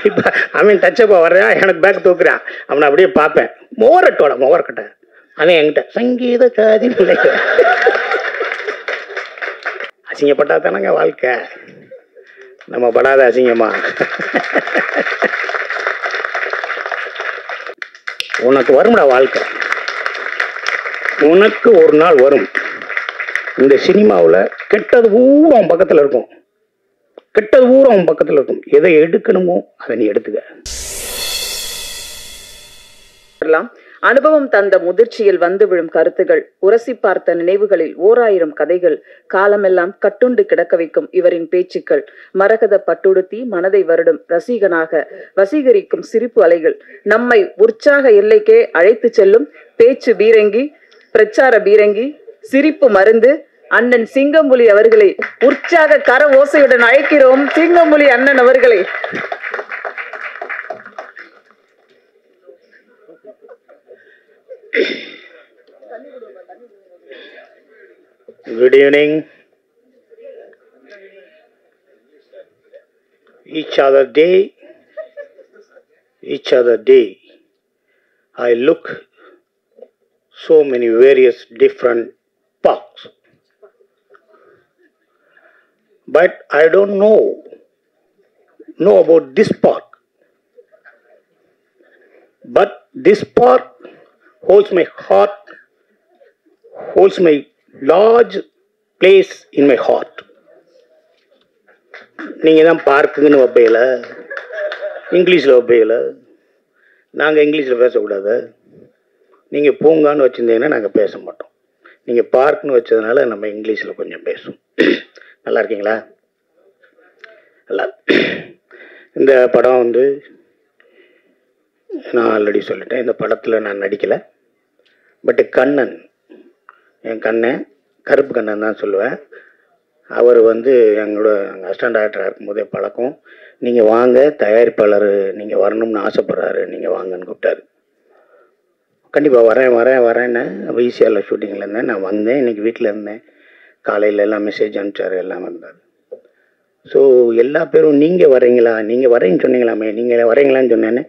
இப்போ அவன் டச்சப்பா வர்றான், எனக்கு பேக் தூக்குறான், அவனை அப்படியே பார்ப்பேன். மோரக்கட்டை அவன் என்கிட்ட சங்கீத காதி பிள்ளைங்க. அசிங்கப்பட்டா தானங்க வாழ்க்கை, நம்ம படாத அசிங்கமா. உனக்கு வரும்டா வாழ்க்கை, உனக்கு ஒரு நாள் வரும். இந்த சினிமாவில் கெட்டது பூரா அவன் பக்கத்தில் இருக்கும், கெட்டது பூரா அவன் பக்கத்தில் இருக்கும். எதை எடுக்கணுமோ அதை நீ எடுத்துக்க. அனுபவம் தந்த முதிர்ச்சியில் வந்து விழும் கருத்துகள், உரசி பார்த்த நினைவுகளில் 1000 கதைகள், காலமெல்லாம் கட்டுண்டு கிடக்க வைக்கும் இவரின் பேச்சுக்கள், மரகத பட்டுடுத்தி மனதை வருடும் ரசிகனாக வசீகரிக்கும் சிரிப்பு அலைகள், நம்மை உற்சாக எல்லைக்கே அழைத்து செல்லும் பேச்சு பீரங்கி, பிரச்சார பீரங்கி, சிரிப்பு மருந்து அண்ணன் சிங்கம்புலி அவர்களை உற்சாக கர ஓசையுடன் அழைக்கிறோம். சிங்கம்புலி அண்ணன் அவர்களை. Good evening. Each other day, I look so many various different parks, but I don't know about this park. But this park holds my heart, holds my large place in my heart. நீங்கள் தான் பார்க்குங்கன்னு வைப்பையில, இங்கிலீஷில் வைப்பையில, நாங்கள் இங்கிலீஷில் பேசக்கூடாது. நீங்கள் பூங்கான்னு வச்சுருந்தீங்கன்னா நாங்கள் பேச மாட்டோம். நீங்கள் பார்க்குன்னு வச்சதுனால நம்ம இங்கிலீஷில் கொஞ்சம் பேசுவோம். நல்லா இருக்கீங்களா? நல்லா. இந்த படம் வந்து நான் ஆல்ரெடி சொல்லிட்டேன், இந்த படத்தில் நான் நடிக்கலை. பட்டு கண்ணன், என் கண்ணன், கருப்பு கண்ணன் தான் சொல்லுவேன். அவர் வந்து எங்களோட அசிஸ்டன்ட் டைரக்டராக இருக்கும்போதே பழக்கம். நீங்கள் வாங்க, தயாரிப்பாளர் நீங்கள் வரணும்னு ஆசைப்பட்றாரு, நீங்கள் வாங்கன்னு கூப்பிட்டாரு. கண்டிப்பாக வரேன்னு ஈஸியாக ஷூட்டிங்கில் இருந்தேன். நான் வந்தேன், இன்றைக்கி வீட்டில் இருந்தேன். காலையில் எல்லாம் மெசேஜ் அனுப்பிச்சார், எல்லாம் வந்தார். ஸோ எல்லா பேரும் நீங்கள் வரீங்களா, நீங்கள் வரேன்னு சொன்னீங்களாமே, நீங்கள் வரீங்களான்னு சொன்னேன்னு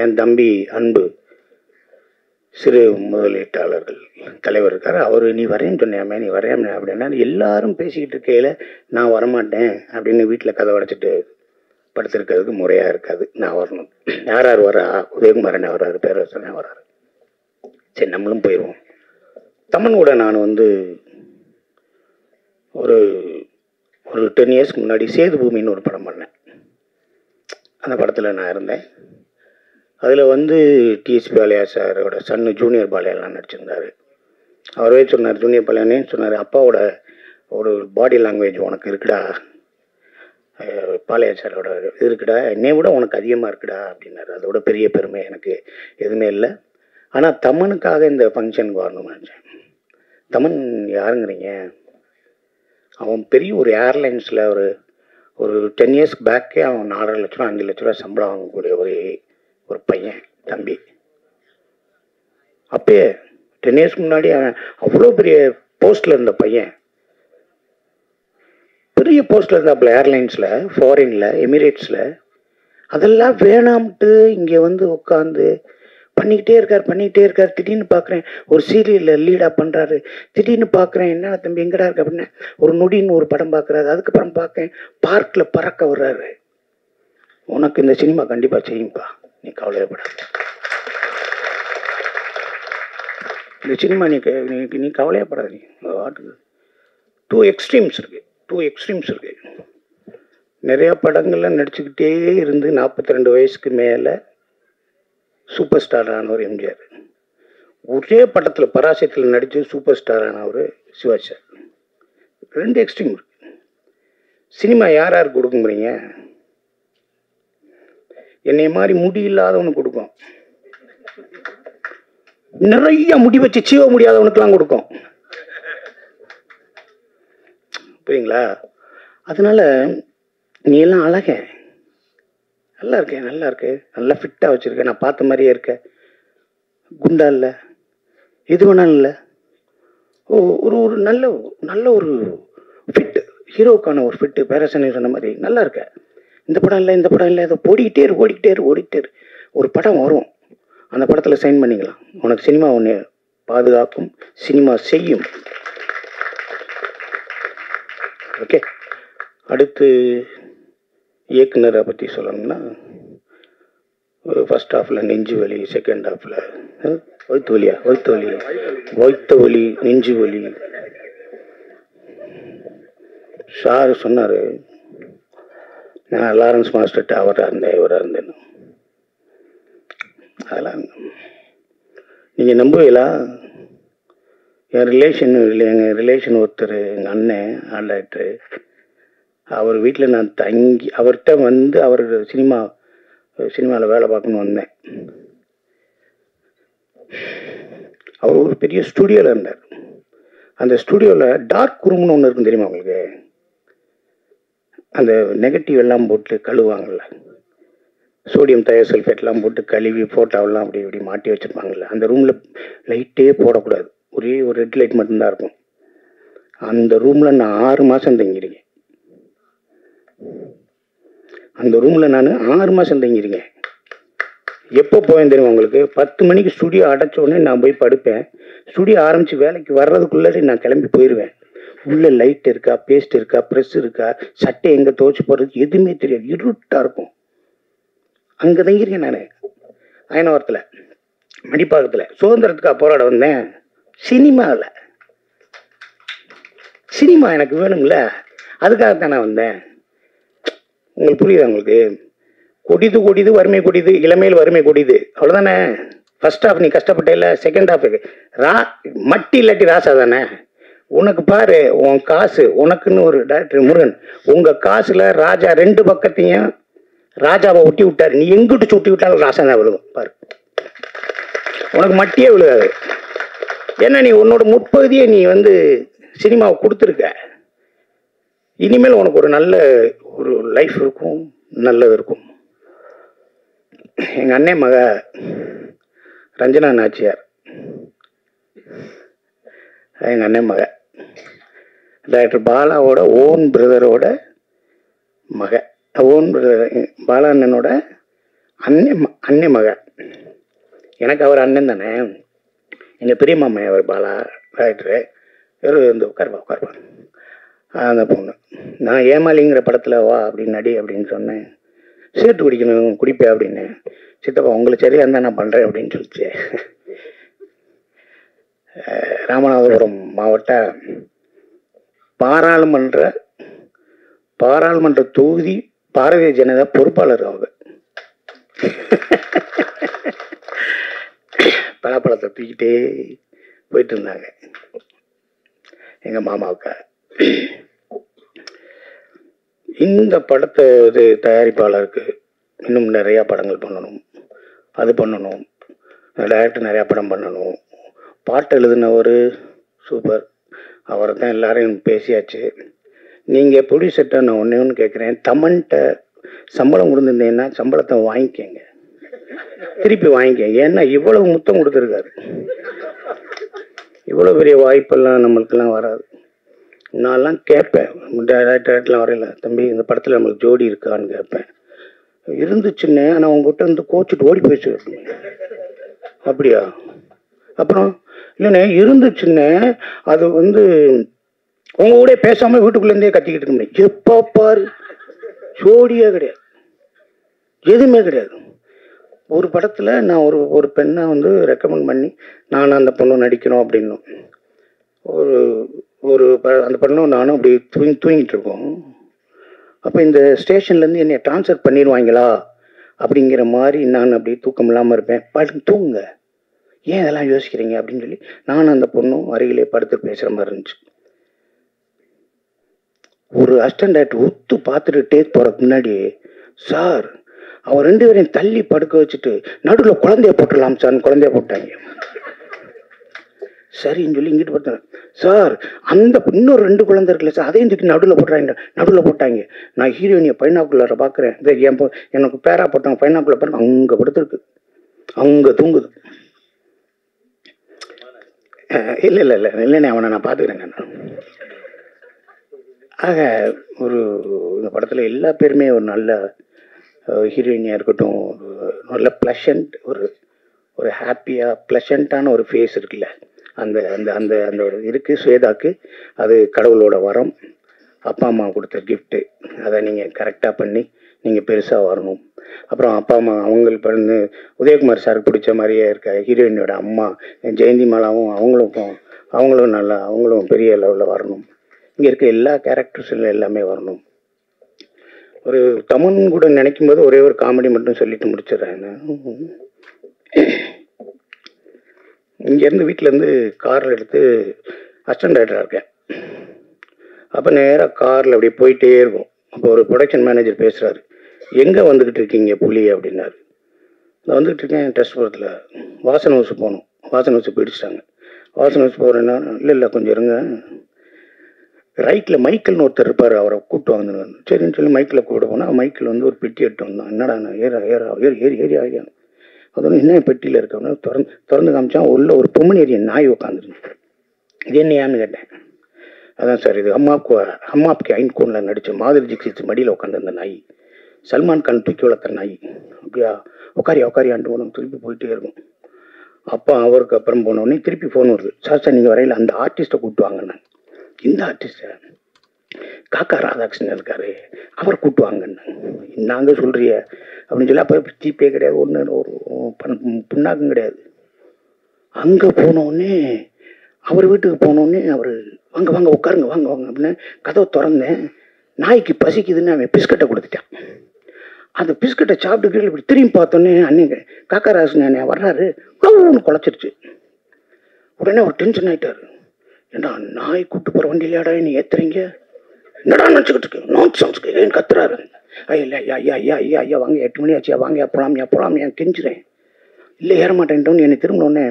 என் தம்பி அன்பு சிறு முதலீட்டாளர்கள் தலைவர் இருக்கார், அவர் நீ வரேன்னு சொன்னியாமே, நீ வரையாமே அப்படின்னா எல்லாரும் பேசிக்கிட்டு இருக்கையில் நான் வரமாட்டேன் அப்படின்னு வீட்டில் கதை அடைச்சிட்டு படுத்திருக்கிறதுக்கு முறையாக இருக்காது. நான் வரணும். யார் வரா? உதயகுமாரனே வர்றாரு, பேரரசனே வர்றாரு. சரி நம்மளும் போயிடுவோம். தமன் கூட நான் வந்து ஒரு 10 இயர்ஸ்க்கு முன்னாடி சேது பூமின்னு ஒரு படம் பண்ணேன். அந்த படத்தில் நான் இருந்தேன். அதில் வந்து டிஎஸ்பி பாலையா சாரோட சன்னு ஜூனியர் பாலையாலாம் நடிச்சிருந்தார். அவரே சொன்னார், ஜூனியர் பாலையானே சொன்னார், அப்பாவோட ஒரு பாடி லாங்குவேஜ் உனக்கு இருக்குடா, பாலையா சாரோட இருக்குடா, என்னை விட உனக்கு அதிகமாக இருக்குடா அப்படின்னாரு. அதோட பெரிய பெருமை எனக்கு எதுவுமே இல்லை. ஆனால் தமனுக்காக இந்த ஃபங்க்ஷனுக்கு வரணும்னு நினச்சேன். தமன் யாருங்கிறீங்க? அவன் பெரிய ஒரு ஏர்லைன்ஸில் ஒரு 10 இயர்ஸ்க்கு பேக்கே அவன் 4.5 லட்ச ரூபா 5 லட்ச ரூபா சம்பளம் வாங்கக்கூடிய ஒரு பையன், தம்பி. அப்பயே 10 இயர்ஸ்க்கு முன்னாடி அவன் அவ்வளோ பெரிய போஸ்டில் இருந்த பையன், பெரிய போஸ்டில் இருந்தாப்புல ஏர்லைன்ஸில், ஃபாரினில், எமிரேட்ஸில். அதெல்லாம் வேணாம்ட்டு இங்கே வந்து உட்காந்து பண்ணிக்கிட்டே இருக்கார். திடீர்னு பார்க்குறேன் ஒரு சீரியலில் லீடாக பண்ணுறாரு. திடீர்னு பார்க்குறேன், என்ன தம்பி எங்கடா இருக்கு அப்படின்னு ஒரு நொடின்னு ஒரு படம் பார்க்குறாரு. அதுக்கப்புறம் பார்க்கேன் பார்க்கில் பறக்க வர்றாரு. உனக்கு இந்த சினிமா கண்டிப்பாக செய்யும்பா, நீ கவலையப்பட. இந்த சினிமா நீ கவலையப்படாது. நீ வாட்டுக்கு 2 எக்ஸ்ட்ரீம்ஸ் இருக்குது. நிறையா படங்கள்லாம் நடிச்சுக்கிட்டே இருந்து 42 வயசுக்கு மேலே சூப்பர் ஸ்டார் ஆனவர் எம்ஜிஆர். ஒரே படத்தில் பராசத்தில் நடித்து சூப்பர் ஸ்டார் ஆனவர் சிவாஜி சார். 2 எக்ஸ்ட்ரீம் இருக்கு. சினிமா யாருக்கு கொடுக்குறீங்க? என்னை மாதிரி முடி இல்லாதவனுக்கு கொடுக்கும், நிறைய முடி வச்சு சீவ முடியாதவனுக்கெல்லாம் கொடுக்கும். புரியுங்களா? அதனால நீ எல்லாம் அழக, நல்லா இருக்கு, நல்லா ஃபிட்டாக வச்சுருக்கேன், நான் பார்த்த மாதிரியே இருக்க, குண்டா இல்லை, எது வேணாலும் இல்லை, ஒரு நல்ல ஒரு ஃபிட்டு, ஹீரோவுக்கான ஒரு ஃபிட்டு, பேரசனை சொன்ன மாதிரி நல்லா இருக்க. இந்த படம் இல்லை அதை ஓடிக்கிட்டே இரு. ஒரு படம் வரும், அந்த படத்தில் சைன் பண்ணிக்கலாம். உனக்கு சினிமா ஒன்று பாதுகாக்கும், சினிமா செய்யும். ஓகே. அடுத்து இயக்குனரை பற்றி சொல்லணும்னா, ஃபர்ஸ்ட் ஹாஃபில் நெஞ்சு வலி, செகண்ட் ஹாஃபில் வயிற்று வலி, நெஞ்சு வலி. சார் சொன்னார், நான் லாரன்ஸ் மாஸ்டர்கிட்ட அவராக இருந்தேன் இவராக இருந்தேன்னு. அதெல்லாம் நீங்கள் நம்புவீங்களா? எங்கள் ரிலேஷன் ஒருத்தர், எங்கள் அண்ணன் ஆல் டாக்டரு, அவர் வீட்டில் நான் தங்கி அவர்கிட்ட வந்து அவர் சினிமாவில் வேலை பார்க்கணுன்னு வந்தேன். அவர் ஒரு பெரிய ஸ்டுடியோவில் இருந்தார். அந்த ஸ்டுடியோவில் டார்க் ரூம்னு ஒன்று இருக்கும், தெரியுமா உங்களுக்கு? அந்த நெகட்டிவ் எல்லாம் போட்டு கழுவாங்கள்ல, சோடியம் தயோசல்ஃபேட்லாம் போட்டு கழுவி ஃபோட்டோவெல்லாம் அப்படி இப்படி மாட்டி வச்சுருப்பாங்கள்ல, அந்த ரூமில் லைட்டே போடக்கூடாது, ஒரே ஒரு ரெட் லைட் மட்டும்தான் இருக்கும். அந்த ரூமில் நான் 6 மாதம் தங்கியிருக்கேன். அந்த ரூமில் நான் 6 மாதம் தங்கியிருக்கேன். எப்போ போவேன் தெரியுமா உங்களுக்கு? 10 மணிக்கு ஸ்டுடியோ அடைச்ச உடனே நான் போய் படுப்பேன். ஸ்டுடியோ ஆரம்பித்து வேலைக்கு வர்றதுக்குள்ளே நான் கிளம்பி போயிடுவேன். உள்ளே லைட் இருக்கா, பேஸ்ட் இருக்கா, ப்ரெஸ் இருக்கா, சட்டை எங்கே துவச்சி போடுறது எதுவுமே தெரியாது, இருட்டாக இருக்கும். அங்கே தங்கியிருக்கேன் நான், அயனவரத்தில், மணிப்பாக்கத்தில். சுதந்திரத்துக்காக போராட வந்தேன். சினிமா எனக்கு வேணும்ல, அதுக்காகத்தான் நான் வந்தேன். உங்களுக்கு புரியுதா? உங்களுக்கு கொடிது வறுமை கொடிது, இளமையில் வறுமை கொடிது, அவ்வளோதானே. ஃபர்ஸ்ட் ஹாஃப் நீ கஷ்டப்பட்ட இல்லை, செகண்ட் ஹாஃபுக்கு மட்டி இல்லாட்டி ராசா தானே. உனக்கு பாரு, உன் காசு உனக்குன்னு ஒரு டாக்டர் முருகன், உங்கள் காசில் ராஜா 2 பக்கத்தையும் ராஜாவை ஒட்டி விட்டாரு. நீ எங்கிட்டு சுட்டி விட்டாலும் ராசா தான் விழுகும் பாரு, உனக்கு மட்டியே விழுகாது. ஏன்னா நீ உன்னோட முற்பகுதியை நீ வந்து சினிமாவை கொடுத்துருக்க. இனிமேல் உனக்கு ஒரு நல்ல ஒரு லைஃப் இருக்கும், நல்லது இருக்கும். எங்கள் அண்ணன் மக ரஞ்சனா நாச்சியார், எங்கள் அண்ணன் மக டாக்டர் பாலாவோட ஓன் பிரதரோட மக, ஓன் பிரதர் பாலா அண்ணனோட அண்ணன் மக. எனக்கு அவர் அண்ணன் தானே. எங்கள் பெரிய மாமா அவர் பாலா டாக்டரு, வெறும் இந்த உட்காருப்பா அந்த பொண்ணு. நான் ஏமாலிங்கிற படத்தில் வா அப்படின்னு நடி அப்படின்னு சொன்னேன். சீட்டு குடிக்கணும், குடிப்பேன் அப்படின்னு. சித்தப்பா உங்களுக்கு சரியாக இருந்தால் நான் பண்ணுறேன் அப்படின்னு சொல்லிச்சு. ராமநாதபுரம் மாவட்ட பாராளுமன்ற தொகுதி பாரதிய ஜனதா பொறுப்பாளர் அவங்க. பலாப்பழத்தை தூக்கிட்டே போயிட்டு இருந்தாங்க எங்கள் மாமாவுக்கா. இந்த படத்தை தயாரிப்பாளருக்கு இன்னும் நிறையா படங்கள் பண்ணணும், அது பண்ணணும், டைரக்டர் நிறையா படம் பண்ணணும். பாட்டு எழுதினவர் சூப்பர், அவரை தான் எல்லாரையும் பேசியாச்சு. நீங்கள் ப்ரொடியூசர்கிட்ட நான் ஒன்று கேட்குறேன், தமன்கிட்ட சம்பளம் கொடுத்துருந்தீங்கன்னா சம்பளத்தை வாங்கிக்கங்க, திருப்பி வாங்கிக்கங்க. ஏன்னா இவ்வளவு முத்தம் கொடுத்துருக்காரு, இவ்வளோ பெரிய வாய்ப்பெல்லாம் நம்மளுக்கெல்லாம் வராது. நான்லாம் கேட்பேன், டேரக்டர்லாம் வரையில, தம்பி இந்த படத்தில் நம்மளுக்கு ஜோடி இருக்கான்னு கேட்பேன். இருந்துச்சுன்னு ஆனால் உங்ககிட்ட இருந்து கோச்சிட்டு ஓடி போயிடுச்சு. அப்படியா? அப்புறம் இல்லைண்ணே இருந்துச்சுன்னு அது வந்து உங்க கூட பேசாமல் வீட்டுக்குள்ளேருந்தே கத்திக்கிட்டு இருக்க முடியும். எப்போ பாரு ஜோடியே கிடையாது, எதுவுமே கிடையாது. ஒரு படத்தில் நான் ஒரு பெண்ணை வந்து ரெக்கமெண்ட் பண்ணி நானும் அந்த பொண்ணும் நடிக்கணும் அப்படின்னும், அந்த பொண்ணும் நானும் அப்படி தூங்கிட்டு இருக்கோம். அப்போ இந்த ஸ்டேஷன்லேருந்து என்னை ட்ரான்ஸ்ஃபர் பண்ணிடுவாங்களா அப்படிங்கிற மாதிரி நான் அப்படி தூக்கம் இல்லாமல் இருப்பேன். படுத்து தூங்குங்க, ஏன் இதெல்லாம் யோசிக்கிறீங்க அப்படின்னு சொல்லி நானும் அந்த பொண்ணும் அருகிலே படுத்து பேசுகிற மாதிரி இருந்துச்சு. ஒரு அசிஸ்டன்ட் டைரக்டர் ஒத்து பார்த்துட்டு டேக் போகிறதுக்கு முன்னாடி, சார் அவன் 2 பேரையும் தள்ளி படுக்க வச்சுட்டு நடுவில் குழந்தைய போட்டுடலாம் சார், குழந்தைய போட்டாங்க. சரின்னு சொல்லி இங்கிட்டு பார்த்தேன், சார் அந்த இன்னொரு 2 குழந்தை இருக்குல்ல சார், அதையும் தூக்கி நடுவில் போட்டாங்க. நான் ஹீரோயினியை பைனாக்குள்ளார பார்க்குறேன், எனக்கு பேரா போட்டாங்க, பைனாக்குள்ள பாருங்க அங்கே படுத்துருக்கு, அங்கே தூங்குது. இல்லை அவனை நான் பார்த்துக்கிறேன். நான் ஆக ஒரு இந்த படத்தில் எல்லா பேருமே ஒரு நல்ல ஹீரோயினியாக இருக்கட்டும், ஒரு நல்ல ப்ளஷண்ட், ஒரு ஒரு ஹாப்பியாக ப்ளஷண்ட்டான ஒரு ஃபேஸ் இருக்குல்ல, அந்த அந்த அந்த அந்த ஒரு இருக்குது ஸ்வேதாக்கு. அது கடவுளோட வரம், அப்பா அம்மா கொடுத்த கிஃப்ட்டு. அதை நீங்கள் கரெக்டாக பண்ணி நீங்கள் பெருசாக வரணும். அப்புறம் அப்பா அம்மா அவங்களுக்கு பிறந்து உதயகுமார் சாருக்கு பிடிச்ச மாதிரியே இருக்க ஹீரோயினோட அம்மா ஜெயந்தி மாலாவும் அவங்களும் நல்லா, அவங்களும் பெரிய லெவலில் வரணும். இங்கே இருக்க எல்லா கேரக்டர்ஸில் எல்லாமே வரணும். ஒரு தமன் கூட நினைக்கும் போது ஒரே ஒரு காமெடி மட்டும் சொல்லிட்டு முடிச்சிடுறேன். இங்கேருந்து வீட்டிலேருந்து காரில் எடுத்து அசிஸ்டன்ட் டைரக்டராக இருக்கேன். அப்போ நேராக காரில் அப்படியே போயிட்டே இருக்கும். அப்போ ஒரு ப்ரொடக்ஷன் மேனேஜர் பேசுகிறாரு, எங்கே வந்துக்கிட்டு இருக்கீங்க புலி அப்படின்னாரு. நான் வந்துக்கிட்டு இருக்கேன் டெஸ்ட்புரத்தில், வாசன் ஹவுஸ் போகணும். வாசன் ஹவுஸ் பிடிச்சிட்டாங்க. வாசன் ஹவுஸ் போகிறேன்னா, இல்லை கொஞ்சம் இருங்க, ரைட்டில் மைக்கிள்னு ஒருத்தர் இருப்பார், அவரை கூப்பிட்டு வாங்கன்னு. சரின்னு சொல்லி மைக்கில் கூப்பிட போனால் மைக்கில் வந்து ஒரு பெட்டி எடுத்து வந்தான். என்னடா நான் ஏரியா அது ஒன்று என்ன பெட்டியில் இருக்கவங்க திறந்து காமிச்சான். உள்ள ஒரு பொம்மனேரியன் நாய் உட்காந்துருக்கு. இது என்னையான்னு கேட்டேன். அதான் சார், இது அம்மாப்கே ஐன்கோனில் நடித்த மாதுரி தீக்ஷித் மடியில் உட்காந்துருந்த நாய், சல்மான் கான் தூக்கி வளர்த்த நாய். அப்படியா உக்காரியான்ட்டு போனோம். திருப்பி போயிட்டே இருக்கும். அப்போ அவருக்கு அப்புறம் போனோடனே திருப்பி ஃபோன் வருது, சார் நீங்கள் வரையில் அந்த ஆர்டிஸ்ட்டை கூப்பிட்டு வாங்கண்ணா. இந்த ஆர்டிஸ்ட்டை காக்கா ராதாகிருஷ்ணன் இருக்காரு, அவர் கூப்பிட்டு வாங்கண்ணா. நாங்கள் சொல்கிறிய அப்படின்னு சொல்லி, அப்போ ஜிபே கிடையாது, ஒன்று ஒரு புண்ணாக்கும் கிடையாது. அங்கே போனோடனே அவர் வீட்டுக்கு போனோடனே அவர் வாங்க உட்காருங்க வாங்க அப்படின்னு கதவை திறந்தேன். நாய்க்கு பசிக்குதுன்னு அவன் பிஸ்கட்டை கொடுத்துட்டான். அந்த பிஸ்கட்டை சாப்பிட்டுக்கிட்டு இப்படி திரும்பி பார்த்தோன்னே அன்னைக்கு காக்கா ராதாகிருஷ்ணன் வர்றாரு, ஒன்று குலைச்சிருச்சு. உடனே அவர் டென்ஷன் ஆகிட்டார். ஏன்னா நாய் கூப்பிட்டு போகிற வண்டியிலாடா நீ ஏற்றுறீங்க, என்னடா நினச்சிக்கிட்டு இருக்கு, நான்சென்ஸ்க்கு ஏன் கத்துறாரு. இல்லை ஐயா வாங்க, 8 மணி ஆச்சியா, வாங்க போகலாம் ஏன் கெஞ்சுறேன். இல்லை ஏற மாட்டேன்ட்டோன்னு என்னை திரும்பினோடனே,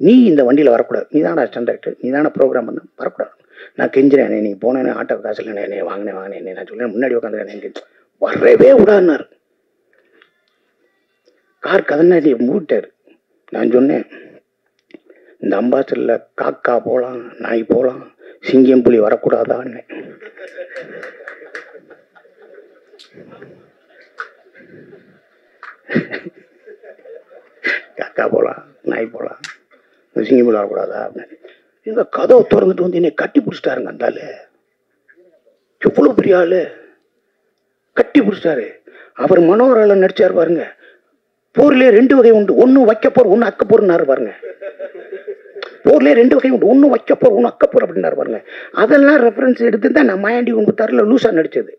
நீ இந்த வண்டியில் வரக்கூடாது, நீ தானே அசிஸ்டன்ட் டைரக்டர், நீ தானே ப்ரோக்ராம் பண்ண, வரக்கூடாது. நான் கெஞ்சுறேன், நீங்கள் போனேன்னு ஆட்டோ காசு இல்லை, என்னை வாங்கினேன் நான் சொல்லேன், முன்னாடி உட்காந்துருக்கேன், வரவே விடான்னாரு. கார் கதனாடி மூட்டார். நான் சொன்னேன், இந்த அம்பாசடரில் காக்கா போகலாம், நாய் போகலாம், சிங்கம் புலி வரக்கூடாதான்னு. காக்கா போகலாம், நாய் போகலாம், சிங்கம் புலி வரக்கூடாதா அப்படின்னு. எங்க கதவை திறந்துட்டு வந்து என்னை கட்டி பிடிச்சிட்டாருங்க. அந்த ஆளு எவ்வளோ பெரிய ஆளு, கட்டி பிடிச்சிட்டாரு. அவர் மனோகரால நடிச்சார் பாருங்க. போர்லேயே 2 வகை உண்டு, ஒன்று வைக்கப்போர் ஒன்று அக்கப்போர்னாரு பாருங்க. போர்லேயே 2 வகை உண்டு, ஒன்று வைக்கப்போர் ஒன்று அக்கப்போர் அப்படின்னாரு பாருங்க. அதெல்லாம் ரெஃபரன்ஸ் எடுத்து தான் நான் மாயாண்டி 96 லூசா நடிச்சது.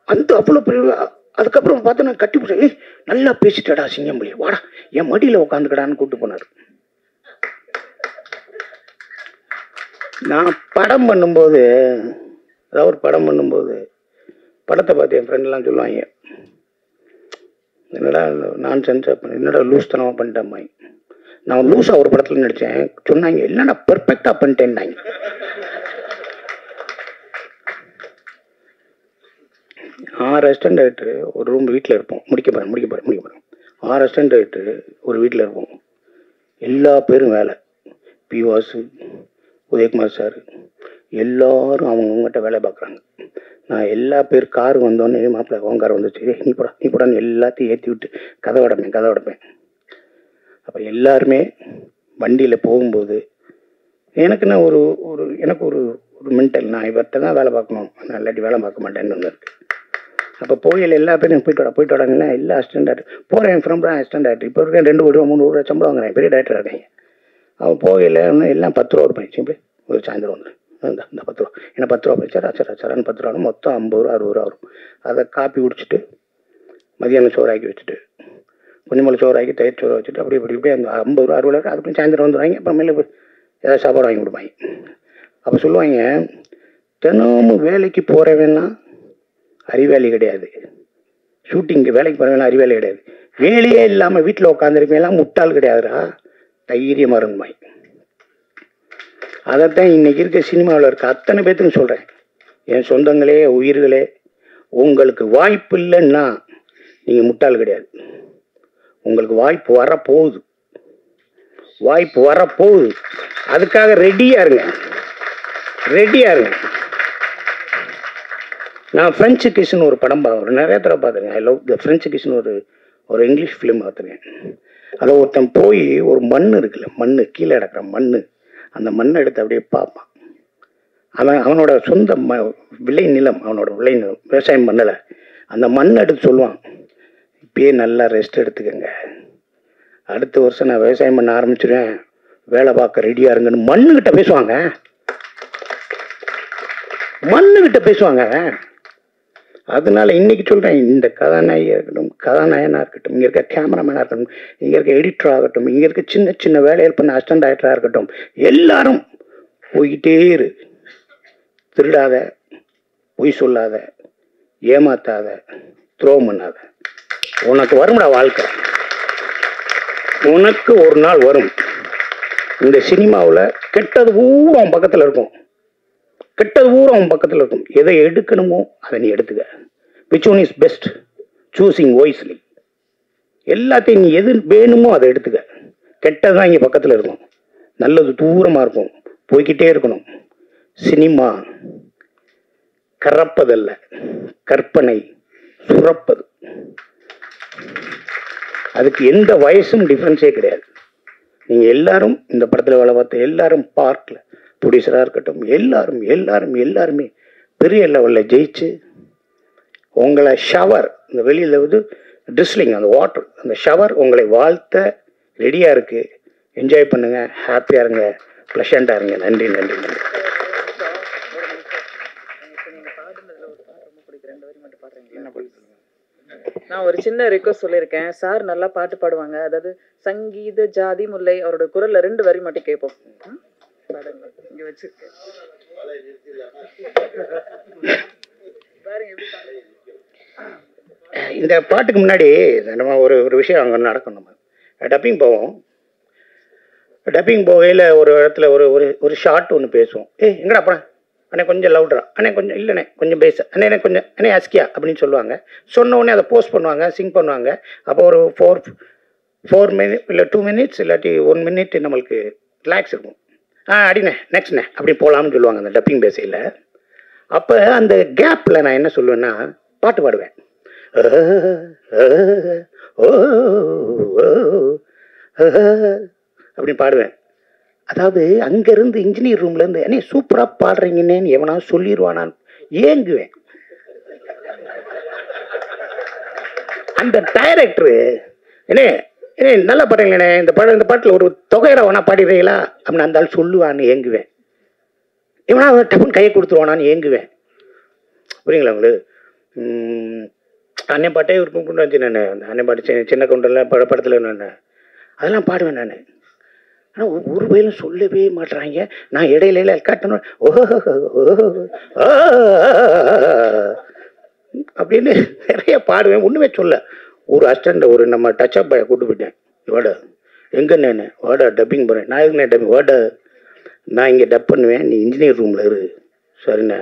அந்த அவ்வளோ பெரிய. அதுக்கப்புறம் பார்த்து நான் கட்டி பிடிச்சேன், நல்லா பேசிட்டடா சிங்கம்புலி, வாடா என் மடியில் உட்காந்துக்கடான்னு கூப்பிட்டு போனார். நான் படம் பண்ணும்போது, அதாவது ஒரு படம் பண்ணும்போது படத்தை பார்த்து என் ஃப்ரெண்ட்லாம் சொல்லுவாங்க, என்னடா நான்சென்ஸாக பண்ண, என்னடா லூஸ் தனமாக பண்ணிட்டேன். நான் லூஸாக ஒரு படத்தில் நடித்தேன், சொன்னாங்க இல்லைன்னா பெர்ஃபெக்டாக பண்ணிட்டேன்னாங்க. ஆறு அசிஸ்டன்ட் டைரக்டர் ஒரு ரூம் வீட்டில் இருப்போம், முடிக்க போகிறேன். 6 அசிஸ்டன்ட் டைரக்டர் ஒரு வீட்டில் இருப்போம். எல்லா பேரும் வேலை, பி வாசு, உதயகுமார் சார், எல்லாரும் அவங்கவுங்ககிட்ட வேலை பார்க்குறாங்க. நான் எல்லா பேர் கார் வந்தோடனே, மாப்பிள்ளை உன் கார் வந்துச்சு, நீ போடான்னு எல்லாத்தையும் ஏற்றி விட்டு கதை உடைப்பேன். அப்போ எல்லாருமே வண்டியில் போகும்போது எனக்குன்னா எனக்கு ஒரு மென்டல், நான் இவர்கிட்ட தான் வேலை பார்க்கணும், நான் இல்லாட்டி வேலை பார்க்க மாட்டேன்னு ஒன்று இருக்குது. அப்போ போகையில் எல்லா பேரும் போயிட்டு வராங்கன்னா எல்லா அசிஸ்டன்ட் டைரக்டர் போகிறேன், என் ஃப்ரெண்ட் அசிஸ்டன்ட் டைரக்டர் இப்போ இருக்கேன், 2 கோடி 3 கோடி சம்பளம் வாங்குறேன், பெரிய டைரக்டர் இருக்காங்க. அவன் போகையில் எல்லாம் 10 ரூபா இருப்பேன். சிம்பிள் ஒரு சாயந்தரம் வந்துடும், இந்த 10 ரூபா என்ன 10 ரூபா போயிடுச்சா, அச்சரான்னு 10 ரூபா, மொத்தம் 50 ரூபா 60 ரூபா வரும். அதை காப்பி குடிச்சிட்டு மதியானம் சோறாக்கி வச்சுட்டு, கொஞ்சம் சோறாக்கி தயிர் சோறு வச்சுட்டு அப்படி அந்த 50 ரூபா 60 ரூபா அதுக்கு சாயந்தரம் வந்துடுவாங்க. அப்புறமேல ஏதாவது சாப்பாடு வாங்கி கொடுப்பாங்க. அப்போ சொல்லுவாங்க, தினமும் வேலைக்கு போகிறவன்னா அறிவாளி கிடையாது, ஷூட்டிங்கு வேலைக்கு போகிறவனா அறிவாளி கிடையாது, வேலையே இல்லாமல் வீட்டில் உட்காந்துருக்கேன் முட்டாள் கிடையாதுடா, தைரியமாக இருந்துமாய். அதைத்தான் இன்னைக்கு இருக்க சினிமாவில் இருக்க அத்தனை பேத்துக்கும் சொல்கிறேன். என் சொந்தங்களே, உயிர்களே, உங்களுக்கு வாய்ப்பு இல்லைன்னா நீங்கள் முட்டாள் கிடையாது. உங்களுக்கு வாய்ப்பு வரப்போகுது, அதுக்காக ரெடியாக இருங்க. நான் ஃப்ரெஞ்சு கிஷ்னு ஒரு படம் நிறைய தடவை பார்த்துருக்கேன். ஐ லவ் த ஃப்ரெஞ்சு கிஷ்னு ஒரு இங்கிலீஷ் ஃபிலிம் பார்த்துருக்கேன். அதில் ஒருத்தன் போய் ஒரு மண் இருக்குல்ல, மண் கீழே கிடக்கிற மண், அந்த மண்ணை எடுத்து அப்படியே பார்ப்பான். அவனோட சொந்த விளை நிலம், அவனோட விளை நிலம், விவசாயம் பண்ணலை. அந்த மண்ணை எடுத்து சொல்லுவான், இப்பயே நல்லா ரெஸ்ட் எடுத்துக்கங்க, அடுத்த வருஷம் நான் விவசாயம் பண்ண ஆரம்பிச்சிடுவேன், வேலை பார்க்க ரெடியாக இருங்கன்னு மண்ணுக்கிட்ட பேசுவாங்க. மண்ணுக்கிட்ட பேசுவாங்க. அதனால இன்னைக்கு சொல்கிறேன், இந்த கதாநாயகியாக இருக்கட்டும், கதாநாயகனாக இருக்கட்டும், இங்கே இருக்க கேமராமேனாக இருக்கட்டும், இங்கே இருக்க எடிட்டராக ஆகட்டும், இங்கே இருக்க சின்ன சின்ன வேலைகள் பண்ண அசிஸ்டன்ட் டைரக்டராக இருக்கட்டும், எல்லாரும் போய்கிட்டே இரு. திருடாத, பொய் சொல்லாத, ஏமாத்தாத, துரோகம் பண்ணாத. உனக்கு வரும்டா வாழ்க்கை, உனக்கு ஒரு நாள் வரும். இந்த சினிமாவில் கெட்டது பூரா அவன் பக்கத்தில் இருக்கும், கெட்டது பூரா அவன் பக்கத்தில் இருக்கும். எதை எடுக்கணுமோ அதை நீ எடுத்துக்க. Which one is best, choosing wisely. எல்லாத்தையும் நீ எது வேணுமோ அதை எடுத்துக்க. கெட்டது தான் இங்கே பக்கத்தில் இருக்கும், நல்லது தூரமாக இருக்கும், போய்கிட்டே இருக்கணும். சினிமா கறப்பதல்ல, கற்பனை சுரப்பது. அதுக்கு எந்த வயசும் டிஃப்ரென்ஸே கிடையாது. நீங்கள் எல்லாரும் இந்த படத்தில் வேலை பார்த்த எல்லாரும் பார்க்கல, ப்ரொடியூசராக இருக்கட்டும், எல்லாரும் எல்லாரும் எல்லாருமே பெரிய லெவலில் ஜெயிச்சு உங்களை ஷவர், இந்த வெளியில் வந்து ட்ரிஸ்லிங், அந்த வாட்டர், அந்த ஷவர் உங்களை வாழ்த்த ரெடியாக இருக்குது. என்ஜாய் பண்ணுங்கள், ஹாப்பியாக இருங்க, ப்ளஷண்ட்டாக இருங்க. நன்றி நன்றி நன்றி. நான் ஒரு சின்ன ரிக்வஸ்ட் சொல்லியிருக்கேன், சார் நல்லா பாட்டு பாடுவாங்க, அதாவது சங்கீத ஜாதி முல்லை, அவரோட குரல்ல 2 வரி மட்டும் கேட்போம். இங்க வச்சிருக்கேன். இந்த பாட்டுக்கு முன்னாடி நம்ம ஒரு விஷயம் அங்கே நடக்கும். நம்ம டப்பிங் போவோம். டப்பிங் போகையில் ஒரு இடத்துல ஒரு ஷார்ட் ஒன்று பேசுவோம். எங்கடா போனேன் அண்ணே, கொஞ்சம் லவுட்ரா அண்ணே, கொஞ்சம் இல்லைண்ணே, கொஞ்சம் பேச அண்ணே, எனக்கு கொஞ்சம் அண்ணே அஸ்கியா அப்படின்னு சொல்லுவாங்க. சொன்ன உடனே அதை போஸ்ட் பண்ணுவாங்க, சிங் பண்ணுவாங்க. அப்போ ஒரு 4 மினிட் இல்லை 2 மினிட்ஸ் இல்லாட்டி 1 மினிட் நம்மளுக்கு ரிலாக்ஸ் இருக்கும். அடிண்ணே நெக்ஸ்ட்ண்ணே அப்படி போகலாம்னு சொல்லுவாங்க அந்த டப்பிங் பேசையில். அப்போ அந்த கேப்பில் நான் என்ன சொல்லுவேன்னா பாட்டு பாடுவேன். அப்படி பாடுவேன். அதாவது அங்கேருந்து இன்ஜினியர் ரூம்லேருந்து அண்ணே சூப்பராக பாடுறீங்கன்னு எவனா சொல்லிடுவானான்னு ஏங்குவேன். அந்த டைரக்டரு என்ன நல்லா பாடுறீங்களே, இந்த பாட்டில் ஒரு தொகையிட வேணா பாடிடுறீங்களா அப்படின்னு அந்த ஆள் சொல்லுவான்னு ஏங்குவேன். இவனா டப்புன்னு கையை கொடுத்துருவானான்னு ஏங்குவேன். புரியுங்களா உங்களுக்கு? அன்னை பாட்டே இருக்கும் கொண்டு வச்சு நான் அந்த அன்னை பாட்டு சின்ன கவுண்டரில் படத்தில் நான் அதெல்லாம் பாடுவேன் நான். ஆனால் ஒரு வயலும் சொல்லவே மாட்டுறாங்க. நான் இடையில காட்டணும் அப்படின்னு நிறைய பாடுவேன், ஒன்றுமே சொல்ல. ஒரு அசிஸ்டண்ட் ஒரு நம்ம டச்சப் பாயை கூட்டு போயிட்டேன். வாடா எங்கண்ணே, வாடா டப்பிங் போகிறேன். நான் எதுக்குண்ணே டப்பிங், வாடா நான் இங்கே டப் பண்ணுவேன், நீ இன்ஜினியர் ரூமில் இரு. சரிண்ணே,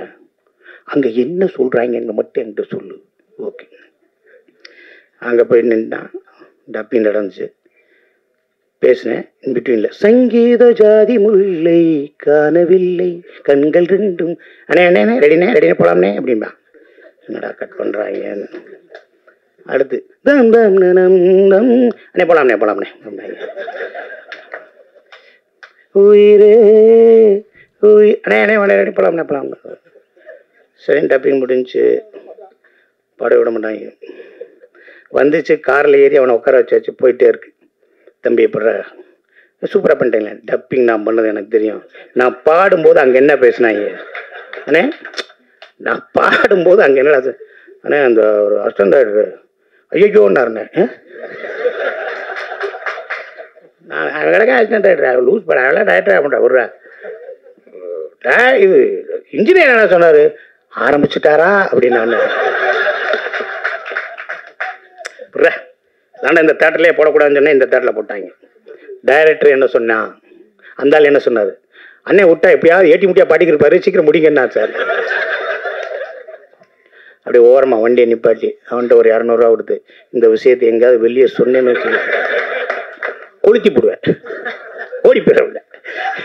அங்கே என்ன சொல்கிறாங்கன்னு மட்டும் என்கிட்ட சொல்லு. ஓகே. அங்கே போய் நின்றான், டப்பிங் நடந்துச்சு, பேசினேன். இன்பிட்வீனில் சங்கீத ஜாதி முல்லை காணவில்லை கண்கள் 2 அண்ணே அண்ணே ரெடினே போகலாம்னே அப்படின்பா. என்னடா கட் பண்ணுறாங்க. அடுத்து தம் தம் நம் தம் அண்ணே போகலாம்னே அப்படின்னாங்க. உயிரே அண்ணே ரெடி போகலாம். சரி டப்பிங் முடிஞ்சு பாட விட மாட்டாங்க. வந்துச்சு, காரில் ஏறி அவனை உட்கார வச்சாச்சு, போயிட்டே இருக்கு. தம்பி எப்படா சூப்பராக பண்ணிட்டீங்களே, டப்பிங் நான் பண்ணது எனக்கு தெரியும். நான் பாடும்போது அங்கே என்ன பேசினாங்க அண்ணே, நான் பாடும்போது அங்கே என்னடா அண்ணே அந்த ஒரு அசிஸ்டன்ட் டைரக்டர் ஐயோன்னாருண்ணே. நான் கிடக்க அசிஸ்டன்ட் டைரக்டர் லூஸ் பண்ண அதெல்லாம் டைரக்டர் ஆகமாட்டா விட்றா. இது இன்ஜினியர் என்ன சொன்னார், ஆரம்பிச்சுட்டாரா அப்படின்னு. நான் இந்த தேட்டர்லேயே போடக்கூடாதுன்னு சொன்னேன், இந்த தேட்டரில் போட்டாங்க. டைரக்டர் என்ன சொன்னான், அந்த ஆள் என்ன சொன்னார், அண்ணே விட்டா எப்பயாவது ஏட்டி முட்டியா பாட்டிக்கிருப்பாரு, சீக்கிரம் முடிங்கன்னா சார். அப்படியே ஓரமாக வண்டியை நிப்பாட்டி அவன்கிட்ட ஒரு 200 ரூபா கொடுத்து இந்த விஷயத்தை எங்கேயாவது வெளியே சொன்னேன்னு வச்சு கொளுத்தி போடுவேன், ஓடி போயிடவில்லை.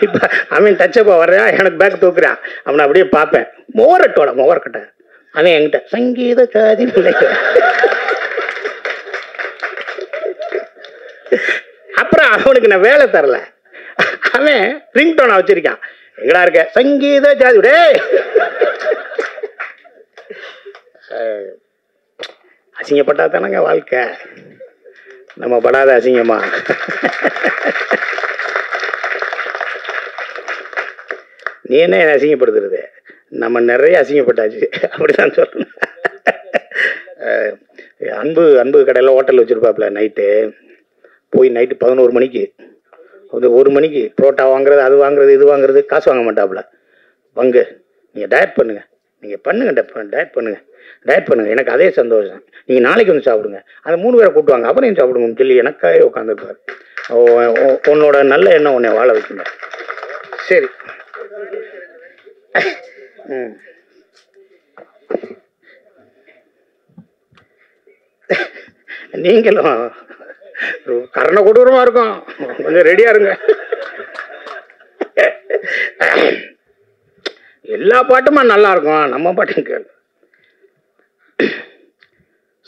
இப்போ அவன் டச்சப்பா வர்றான், எனக்கு பேக் தூக்குறான், அவனை அப்படியே பார்ப்பேன், மோரட்டோட மோரக்கட்டை அவன் என்கிட்ட சங்கீத ஜாதி முல்லை. அப்புறம் அவனுக்கு நான் வேலை தரல, அவன் ரிங்டோனை வச்சிருக்கான், எங்கடா இருக்க சங்கீத ஜாதி. டே அசிங்கப்பட்டா தானங்க வாழ்க்கை, நம்ம படாத அசிங்கமா. நீ என்ன அசிங்கப்படுத்துறது, நம்ம நிறைய அசிங்கப்பட்டாச்சு அப்படிதான் சொல்லணும். அன்பு கடையில் ஹோட்டல் வச்சுருப்பாப்புல, நைட்டு போய் நைட்டு 11 மணிக்கு 1 மணிக்கு புரோட்டா வாங்குறது, அது வாங்குறது, இது வாங்குறது, காசு வாங்க மாட்டாப்புல. பங்கு நீங்கள் டயட் பண்ணுங்கள், நீங்கள் பண்ணுங்கள், டயட் பண்ணுங்கள், எனக்கு அதே சந்தோஷம், நீங்கள் நாளைக்கு வந்து சாப்பிடுங்க, அதை 3 பேரை கூட்டுவாங்க, அப்புறம் சாப்பிடுங்கன்னு சொல்லி எனக்காக உட்காந்துருப்பார். உன்னோட நல்ல எண்ணம் உன்னை வாழ வைக்கணும். சரி, நீங்களும் கரண கொடூரமா இருக்கும், கொஞ்சம் ரெடியா இருங்க. எல்லா பாட்டுமா நல்லா இருக்கும், நம்ம பாட்டும் கேளு.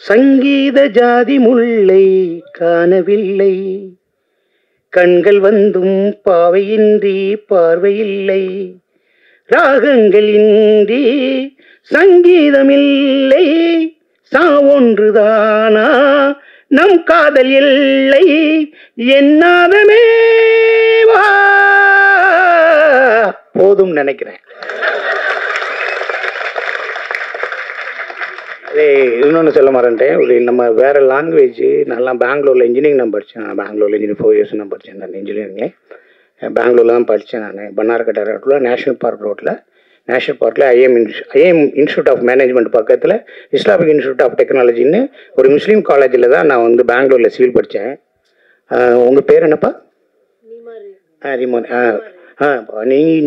சங்கீத ஜாதி முல்லை காணவில்லை, கண்கள் வந்தும் பாவையின்றி பார்வையில்லை, ராகங்கள் இன்றி சங்கீதமில்லை, சாவொன்றுதானா நம் காதல் எல்லை, என்னாதமே வா போதும் நினைக்கிறேன். இன்னொன்று சொல்ல மாட்டேன், ஒரு நம்ம வேற லாங்குவேஜ், நல்லா பெங்களூரில் இன்ஜினியரிங் நான் படித்தேன். நான் பெங்களூரில் இன்ஜினியரிங் 4 years நான் படித்தேன். நான் இன்ஜினியரிங்கு பெங்களூரில் தான் படித்தேன். நான் பன்னார்கட்டை ரோட்டில் நேஷ்னல் பார்க் ரோட்டில், நேஷ்னல் பார்க்கில் ஐஎம் இன்ஸ்டியூட் ஆஃப் மேனேஜ்மெண்ட் பக்கத்தில் இஸ்லாமிக் இன்ஸ்டியூட் ஆஃப் டெக்னாலஜின்னு ஒரு முஸ்லீம் காலேஜில் தான் நான் வந்து பெங்களூரில் சிவில் படித்தேன். உங்கள் பேர் என்னப்பா? ரிமோன்.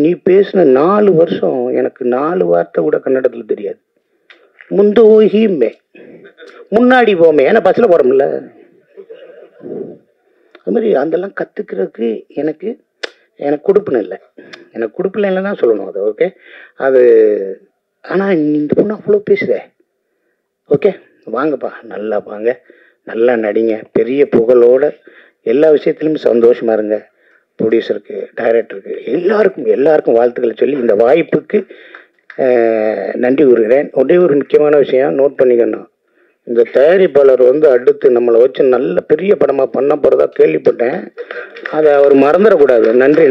நீ பேசின 4 வருஷம் எனக்கு 4 வார்த்தை கூட கன்னடத்தில் தெரியாது. முந்தோகிமே முன்னாடி போமே, ஏன்னா பஸ்ஸில் போகிறோம்ல, அது மாதிரி அதெல்லாம் கற்றுக்கிறதுக்கு எனக்கு கொடுப்புன்னு இல்லை, எனக்கு கொடுப்பில்லைன்னு தான் சொல்லணும் அது. ஓகே, அது ஆனால் இந்த பொண்ணு அவ்வளோ பேசுதே. ஓகே, வாங்கப்பா, நல்லா வாங்க, நல்லா நடிங்க, பெரிய புகழோட எல்லா விஷயத்துலையும் சந்தோஷமாக இருங்க. ப்ரொடியூசருக்கு, டைரக்டருக்கு, எல்லாருக்கும் வாழ்த்துக்களை சொல்லி இந்த வாய்ப்புக்கு நன்றி கூறுகிறேன். ஒரே ஒரு முக்கியமான விஷயம் நோட் பண்ணிக்கணும், இந்த தயாரிப்பாளர் வந்து அடுத்து நம்மளை வச்சு நல்ல பெரிய படமாக பண்ண போகிறதா கேள்விப்பட்டேன், அதை அவர் மறந்துடக்கூடாது. நன்றி.